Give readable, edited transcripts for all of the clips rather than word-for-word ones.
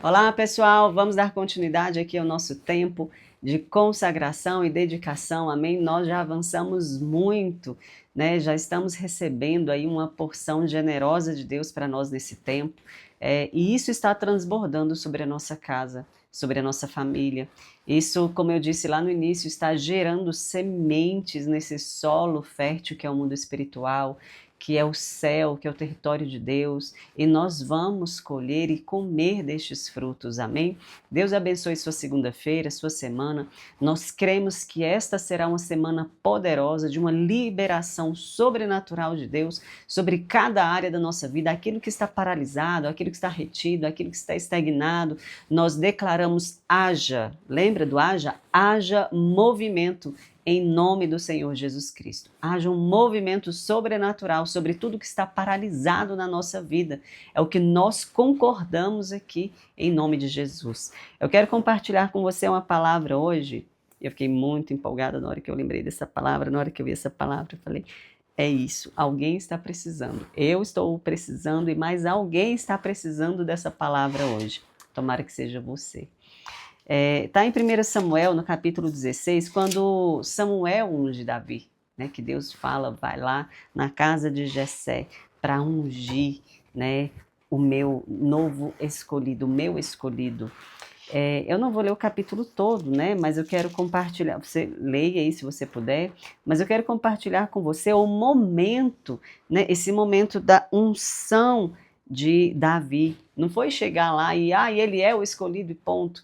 Olá, pessoal, vamos dar continuidade aqui ao nosso tempo de consagração e dedicação, amém? Nós já avançamos muito, né? Já estamos recebendo aí uma porção generosa de Deus para nós nesse tempo, e isso está transbordando sobre a nossa casa, sobre a nossa família. Isso, como eu disse lá no início, está gerando sementes nesse solo fértil que é o mundo espiritual, que é o céu, que é o território de Deus, e nós vamos colher e comer destes frutos, amém? Deus abençoe sua segunda-feira, sua semana. Nós cremos que esta será uma semana poderosa, de uma liberação sobrenatural de Deus sobre cada área da nossa vida, aquilo que está paralisado, aquilo que está retido, aquilo que está estagnado. Nós declaramos haja, lembra do haja? Haja movimento em nome do Senhor Jesus Cristo. Haja um movimento sobrenatural sobre tudo que está paralisado na nossa vida. É o que nós concordamos aqui em nome de Jesus. Eu quero compartilhar com você uma palavra hoje. Eu fiquei muito empolgada na hora que eu lembrei dessa palavra, na hora que eu vi essa palavra, eu falei, é isso, alguém está precisando. Eu estou precisando e mais alguém está precisando dessa palavra hoje. Tomara que seja você. Está em 1 Samuel, no capítulo 16, quando Samuel unge Davi, né, que Deus fala, vai lá na casa de Jessé para ungir, né, o meu novo escolhido, o meu escolhido. Eu não vou ler o capítulo todo, né, mas eu quero compartilhar, você leia aí se você puder, mas eu quero compartilhar com você o momento, né, esse momento da unção de Davi. Não foi chegar lá e ele é o escolhido e ponto.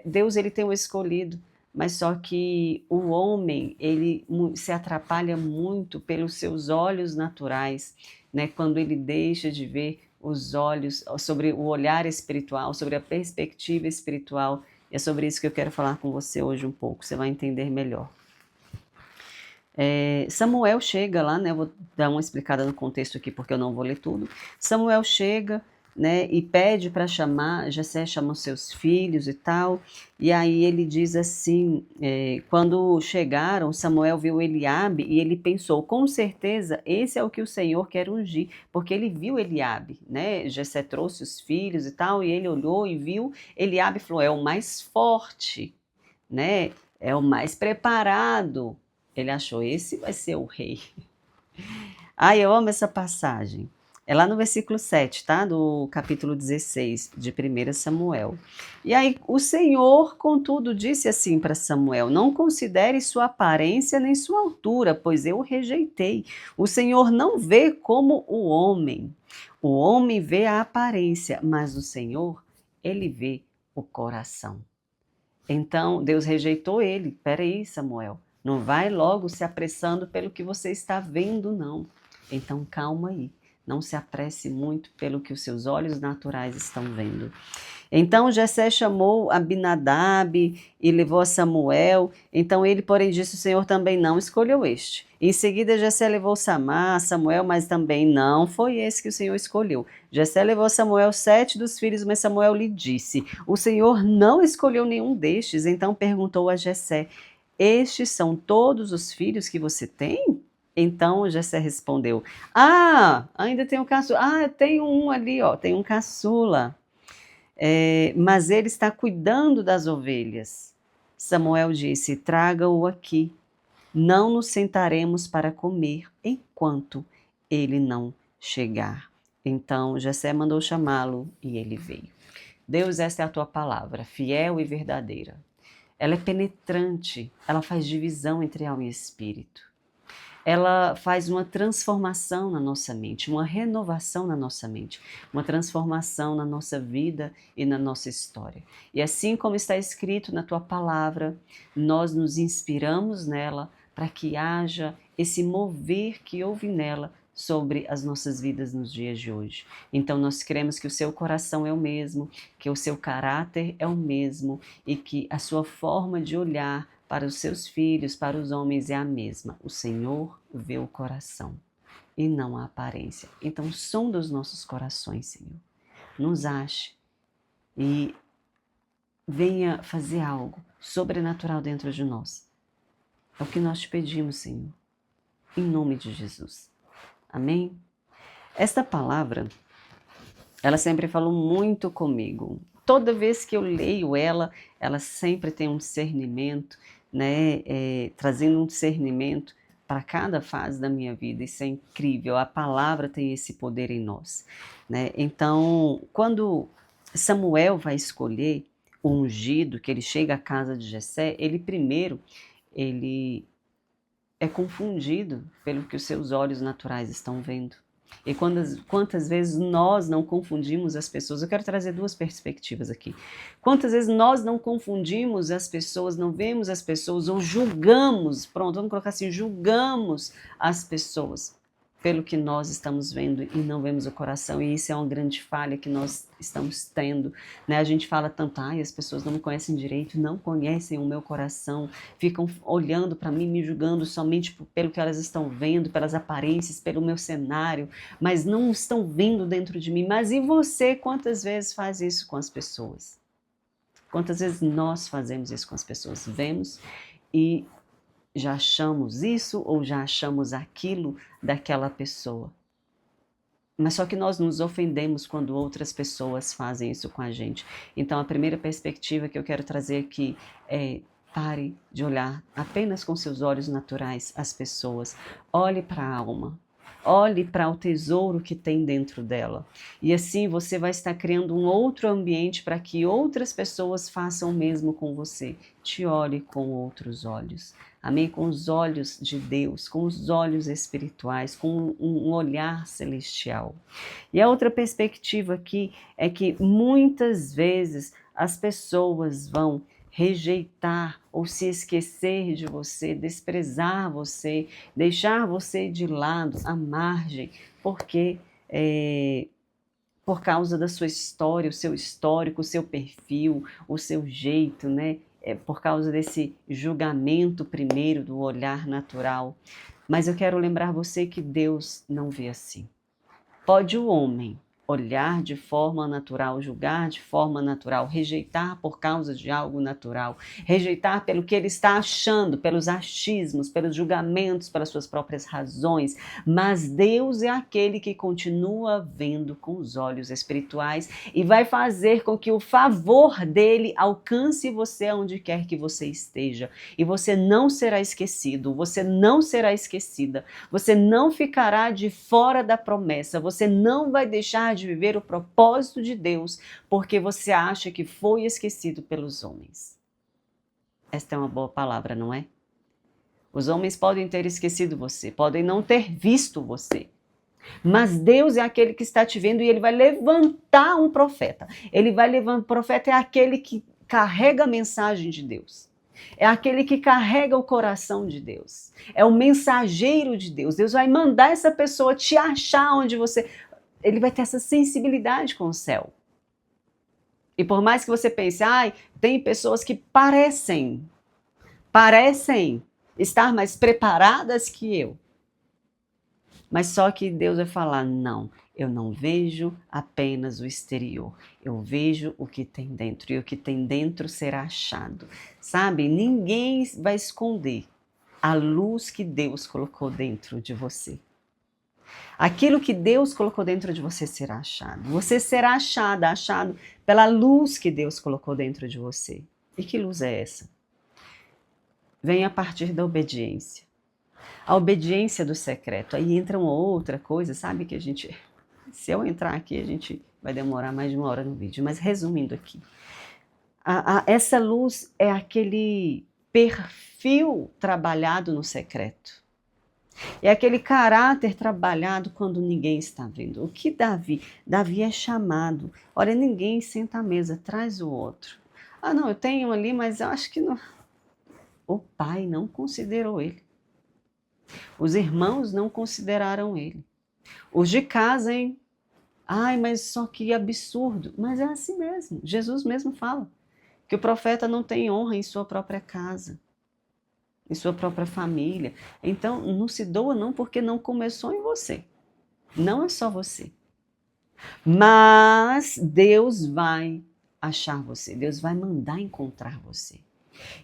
Deus, ele tem o escolhido, mas só que o homem, ele se atrapalha muito pelos seus olhos naturais, né? Quando ele deixa de ver os olhos, sobre o olhar espiritual, sobre a perspectiva espiritual. E é sobre isso que eu quero falar com você hoje um pouco, você vai entender melhor. Samuel chega lá, né? Vou dar uma explicada no contexto aqui, porque eu não vou ler tudo. Samuel chega, né? E pede para chamar, Jessé chama os seus filhos e tal. E aí ele diz assim: quando chegaram, Samuel viu Eliabe e ele pensou, com certeza esse é o que o Senhor quer ungir, porque ele viu Eliabe, né? Jessé trouxe os filhos e tal, e ele olhou e viu Eliabe e falou: é o mais forte, né? É o mais preparado. Ele achou, esse vai ser o rei. Ai, eu amo essa passagem. É lá no versículo 7, tá? Do capítulo 16 de 1 Samuel. E aí o Senhor, contudo, disse assim para Samuel: não considere sua aparência nem sua altura, pois eu o rejeitei. O Senhor não vê como o homem. O homem vê a aparência, mas o Senhor, ele vê o coração. Então, Deus rejeitou ele. Peraí, Samuel, não vai logo se apressando pelo que você está vendo, não. Então, calma aí. Não se apresse muito pelo que os seus olhos naturais estão vendo. Então Jessé chamou Abinadab e levou a Samuel. Então ele, porém, disse: o Senhor também não escolheu este. Em seguida, Jessé levou Samar, Samuel, mas também não foi esse que o Senhor escolheu. Jessé levou a Samuel 7 dos filhos, mas Samuel lhe disse: o Senhor não escolheu nenhum destes. Então perguntou a Jessé: estes são todos os filhos que você tem? Então Jessé respondeu: ainda tem um caçula. Tem um ali, ó, tem um caçula. Mas ele está cuidando das ovelhas. Samuel disse: traga-o aqui. Não nos sentaremos para comer enquanto ele não chegar. Então Jessé mandou chamá-lo e ele veio. Deus, esta é a tua palavra, fiel e verdadeira. Ela é penetrante, ela faz divisão entre alma e espírito. Ela faz uma transformação na nossa mente, uma renovação na nossa mente, uma transformação na nossa vida e na nossa história. E assim como está escrito na tua palavra, nós nos inspiramos nela para que haja esse mover que houve nela sobre as nossas vidas nos dias de hoje. Então nós cremos que o seu coração é o mesmo, que o seu caráter é o mesmo e que a sua forma de olhar para os seus filhos, para os homens é a mesma. O Senhor vê o coração e não a aparência. Então sonda os nossos corações, Senhor. Nos ache e venha fazer algo sobrenatural dentro de nós. É o que nós te pedimos, Senhor, em nome de Jesus. Amém? Esta palavra, ela sempre falou muito comigo. toda vez que eu leio ela, ela sempre tem um discernimento, né, trazendo um discernimento para cada fase da minha vida. Isso é incrível, a palavra tem esse poder em nós, né? Então, quando Samuel vai escolher o ungido, que ele chega à casa de Jessé, ele é confundido pelo que os seus olhos naturais estão vendo. E quantas vezes nós não confundimos as pessoas? Eu quero trazer duas perspectivas aqui. Quantas vezes nós não confundimos as pessoas, não vemos as pessoas, ou julgamos, pronto, vamos colocar assim, julgamos as pessoas pelo que nós estamos vendo e não vemos o coração, e isso é uma grande falha que nós estamos tendo, né? A gente fala tanto, as pessoas não me conhecem direito, não conhecem o meu coração, ficam olhando para mim, me julgando somente pelo que elas estão vendo, pelas aparências, pelo meu cenário, mas não estão vendo dentro de mim. Mas e você, quantas vezes faz isso com as pessoas? Quantas vezes nós fazemos isso com as pessoas? Vemos e já achamos isso ou já achamos aquilo daquela pessoa. Mas só que nós nos ofendemos quando outras pessoas fazem isso com a gente. Então a primeira perspectiva que eu quero trazer aqui é: pare de olhar apenas com seus olhos naturais as pessoas. Olhe para a alma. Olhe para o tesouro que tem dentro dela. E assim você vai estar criando um outro ambiente para que outras pessoas façam o mesmo com você. Te olhe com outros olhos. Amém? Com os olhos de Deus, com os olhos espirituais, com um olhar celestial. E a outra perspectiva aqui é que muitas vezes as pessoas vão rejeitar ou se esquecer de você, desprezar você, deixar você de lado, à margem, porque por causa da sua história, o seu histórico, o seu perfil, o seu jeito, né? Por causa desse julgamento primeiro do olhar natural. Mas eu quero lembrar você que Deus não vê assim. Pode o homem olhar de forma natural, julgar de forma natural, rejeitar por causa de algo natural, rejeitar pelo que ele está achando, pelos achismos, pelos julgamentos, pelas suas próprias razões, mas Deus é aquele que continua vendo com os olhos espirituais e vai fazer com que o favor dele alcance você onde quer que você esteja, e você não será esquecido, você não será esquecida, você não ficará de fora da promessa, você não vai deixar de viver o propósito de Deus porque você acha que foi esquecido pelos homens. Esta é uma boa palavra, não é? Os homens podem ter esquecido você, podem não ter visto você, mas Deus é aquele que está te vendo e ele vai levantar um profeta. O profeta é aquele que carrega a mensagem de Deus. É aquele que carrega o coração de Deus. É o mensageiro de Deus. Deus vai mandar essa pessoa te achar onde você... Ele vai ter essa sensibilidade com o céu. E por mais que você pense, tem pessoas que parecem estar mais preparadas que eu. Mas só que Deus vai falar, não, eu não vejo apenas o exterior, eu vejo o que tem dentro, e o que tem dentro será achado. Sabe, ninguém vai esconder a luz que Deus colocou dentro de você. Aquilo que Deus colocou dentro de você será achado. Você será achado pela luz que Deus colocou dentro de você. E que luz é essa? Vem a partir da obediência. A obediência do secreto. Aí entra uma outra coisa, sabe, que a gente... Se eu entrar aqui, a gente vai demorar mais de 1 hora no vídeo. Mas resumindo aqui. Essa luz é aquele perfil trabalhado no secreto. É aquele caráter trabalhado quando ninguém está vendo. O que Davi? Davi é chamado. Olha, ninguém senta à mesa, traz o outro. Não, eu tenho ali, mas eu acho que não. O pai não considerou ele. Os irmãos não consideraram ele. Os de casa, hein? Mas só que absurdo. Mas é assim mesmo. Jesus mesmo fala que o profeta não tem honra em sua própria casa, em sua própria família. Então, não se doa não, porque não começou em você. Não é só você. Mas Deus vai achar você. Deus vai mandar encontrar você.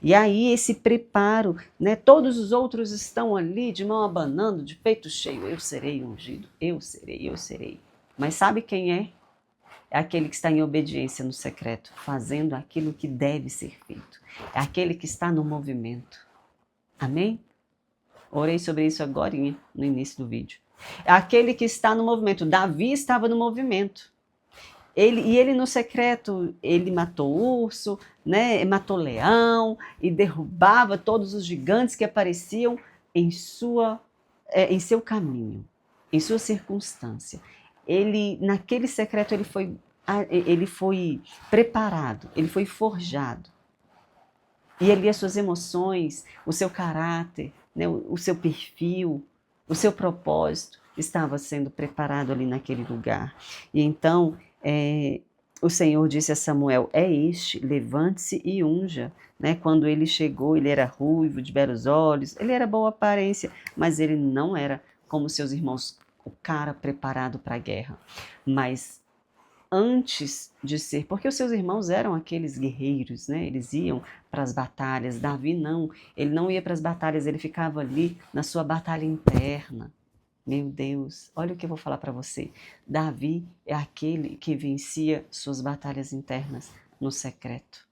E aí esse preparo, né? Todos os outros estão ali de mão abanando, de peito cheio. Eu serei ungido, eu serei. Mas sabe quem é? é aquele que está em obediência no secreto, fazendo aquilo que deve ser feito. É aquele que está no movimento. Amém? Orei sobre isso agora no início do vídeo. É aquele que está no movimento. Davi estava no movimento. Ele no secreto, ele matou urso, né? Matou leão e derrubava todos os gigantes que apareciam em seu caminho, em sua circunstância. Naquele secreto, ele foi preparado, ele foi forjado. E ali as suas emoções, o seu caráter, né, o seu perfil, o seu propósito estava sendo preparado ali naquele lugar. E então o Senhor disse a Samuel, é este, levante-se e unja. Né? Quando ele chegou, ele era ruivo, de belos olhos, ele era boa aparência, mas ele não era como seus irmãos, o cara preparado para a guerra. Mas antes de ser, porque os seus irmãos eram aqueles guerreiros, né? Eles iam para as batalhas. Davi não, ele não ia para as batalhas, ele ficava ali na sua batalha interna. Meu Deus, olha o que eu vou falar para você. Davi é aquele que vencia suas batalhas internas no secreto.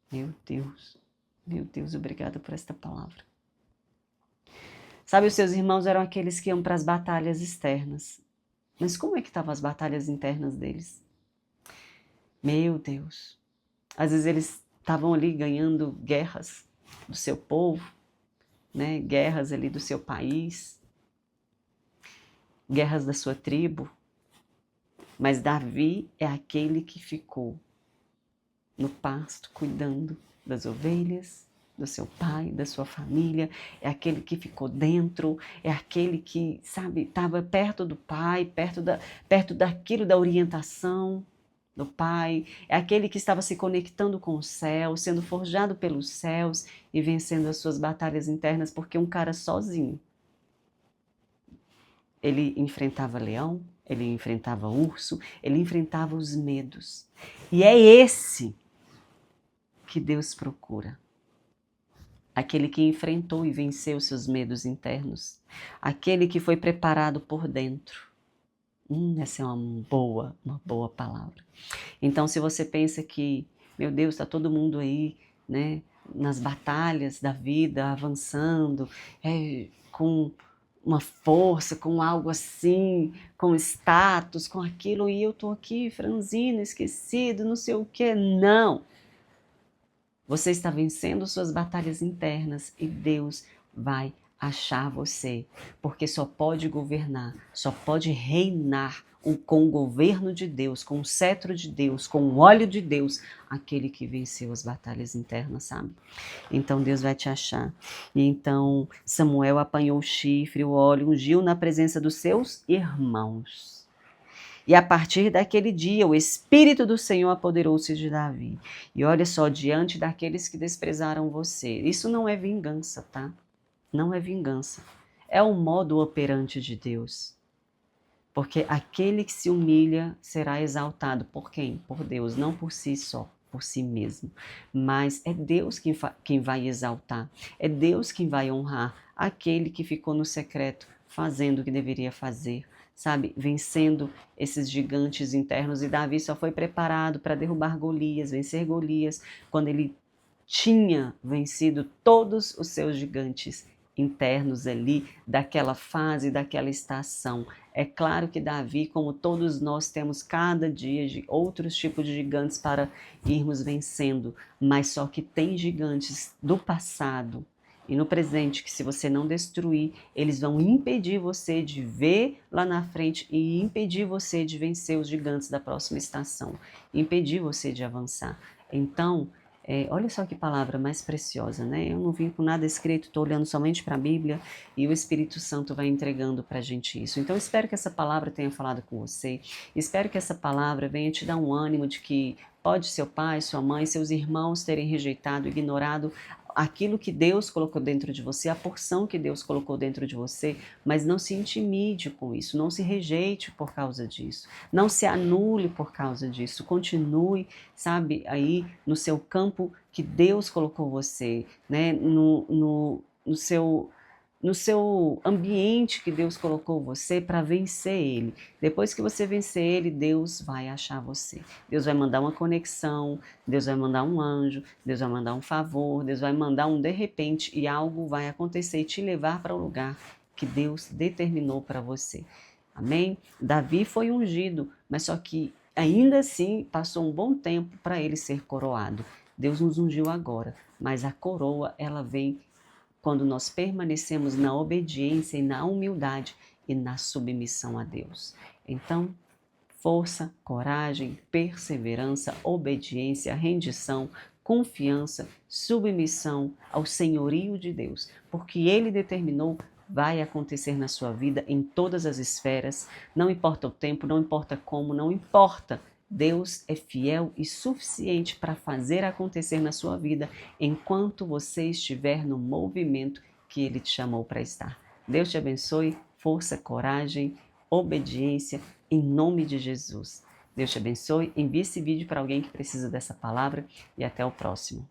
Meu Deus, obrigada por esta palavra. Sabe, os seus irmãos eram aqueles que iam para as batalhas externas. Mas como é que estavam as batalhas internas deles? Meu Deus. Às vezes eles estavam ali ganhando guerras do seu povo, né? Guerras ali do seu país, guerras da sua tribo. Mas Davi é aquele que ficou no pasto cuidando das ovelhas, do seu pai, da sua família, é aquele que ficou dentro, é aquele que, sabe, estava perto do pai, perto daquilo da orientação do pai, é aquele que estava se conectando com o céu, sendo forjado pelos céus e vencendo as suas batalhas internas, porque um cara sozinho, ele enfrentava leão, ele enfrentava urso, ele enfrentava os medos. E é esse que Deus procura. Aquele que enfrentou e venceu seus medos internos. Aquele que foi preparado por dentro. Essa é uma boa palavra. Então, se você pensa que, meu Deus, está todo mundo aí, né, nas batalhas da vida, avançando, com uma força, com algo assim, com status, com aquilo, e eu estou aqui franzino, esquecido, não sei o quê. Não! Você está vencendo suas batalhas internas e Deus vai achar você, porque só pode governar, só pode reinar com o governo de Deus, com o cetro de Deus, com o óleo de Deus, aquele que venceu as batalhas internas, sabe? Então Deus vai te achar. E então Samuel apanhou o chifre, o óleo, ungiu na presença dos seus irmãos. E a partir daquele dia, o Espírito do Senhor apoderou-se de Davi. E olha só, diante daqueles que desprezaram você. Isso não é vingança, tá? Não é vingança. É o modo operante de Deus. Porque aquele que se humilha será exaltado. Por quem? Por Deus, não por si só, por si mesmo. Mas é Deus quem vai exaltar. É Deus quem vai honrar aquele que ficou no secreto, fazendo o que deveria fazer. Sabe, vencendo esses gigantes internos. E Davi só foi preparado para derrubar Golias, vencer Golias, quando ele tinha vencido todos os seus gigantes internos ali, daquela fase, daquela estação. É claro que Davi, como todos nós, temos cada dia de outros tipos de gigantes para irmos vencendo, mas só que tem gigantes do passado e no presente, que se você não destruir, eles vão impedir você de ver lá na frente e impedir você de vencer os gigantes da próxima estação, impedir você de avançar. Então, olha só que palavra mais preciosa, né? Eu não vim com nada escrito, estou olhando somente para a Bíblia e o Espírito Santo vai entregando para a gente isso. Então, espero que essa palavra tenha falado com você, espero que essa palavra venha te dar um ânimo de que pode seu pai, sua mãe, seus irmãos terem rejeitado, ignorado aquilo que Deus colocou dentro de você, a porção que Deus colocou dentro de você, mas não se intimide com isso, não se rejeite por causa disso, não se anule por causa disso, continue, sabe, aí no seu campo que Deus colocou você, né, no seu no seu ambiente que Deus colocou você para vencer ele. Depois que você vencer ele, Deus vai achar você. Deus vai mandar uma conexão, Deus vai mandar um anjo, Deus vai mandar um favor, Deus vai mandar um de repente e algo vai acontecer e te levar para o lugar que Deus determinou para você. Amém? Davi foi ungido, mas só que ainda assim passou um bom tempo para ele ser coroado. Deus nos ungiu agora, mas a coroa ela vem quando nós permanecemos na obediência e na humildade e na submissão a Deus. Então, força, coragem, perseverança, obediência, rendição, confiança, submissão ao senhorio de Deus, porque Ele determinou, vai acontecer na sua vida em todas as esferas, não importa o tempo, não importa como, não importa. Deus é fiel e suficiente para fazer acontecer na sua vida enquanto você estiver no movimento que Ele te chamou para estar. Deus te abençoe, força, coragem, obediência, em nome de Jesus. Deus te abençoe, envie esse vídeo para alguém que precisa dessa palavra e até o próximo.